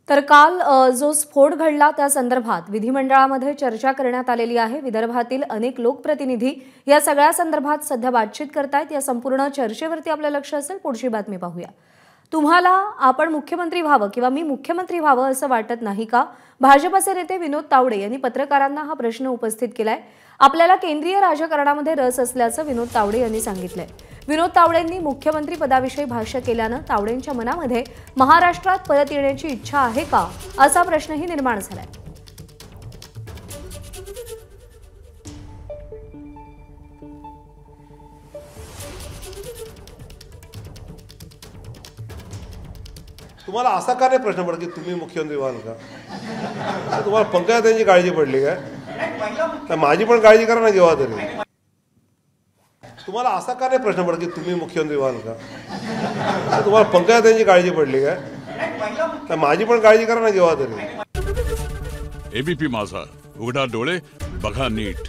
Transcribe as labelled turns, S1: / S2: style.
S1: तर काल जो स्फोट घडला त्या संदर्भात विधिमंडळामध्ये चर्चा करण्यात आलेली आहे। विदर्भातील अनेक लोकप्रतिनिधी या सगळ्या संदर्भात सध्या बातचीत करतायत। या संपूर्ण चर्चेवरती आपलं लक्ष असेल। पुढची बातमी पाहूया। तुम्हाला आपण मुख्यमंत्री व्हावं किंवा मी मुख्यमंत्री व्हावं असं वाटत नाही का? भाजपचे नेते विनोद तावडे यांनी पत्रकारांना हा प्रश्न उपस्थित केलाय। आपल्याला केंद्रीय राजकारणामध्ये रस असल्याचं विनोद तावडे यांनी सांगितलंय। विनोद तावडेंनी मुख्यमंत्री पदाविषयी भाष्य केल्यानं तावडेंच्या मनामध्ये महाराष्ट्रात परत येण्याची इच्छा आहे का असा प्रश्नही निर्माण झालाय।
S2: तुम्हाला असा का नाही प्रश्न पडला की तुम्ही मुख्यमंत्री व्हाल का? तुम्हाला पंकजाताईंची काळजी पडली काय? माझी पण काळजी करा ना जेव्हा तरी। तुम्हाला असा का नाही प्रश्न पडला की तुम्ही मुख्यमंत्री व्हाल का? तुम्हाला पंकजाताईंची काळजी पडली काय? माझी पण काळजी करा ना जेव्हा तरी।
S3: एबीपी माझा, उघडा डोळे बघा नीट।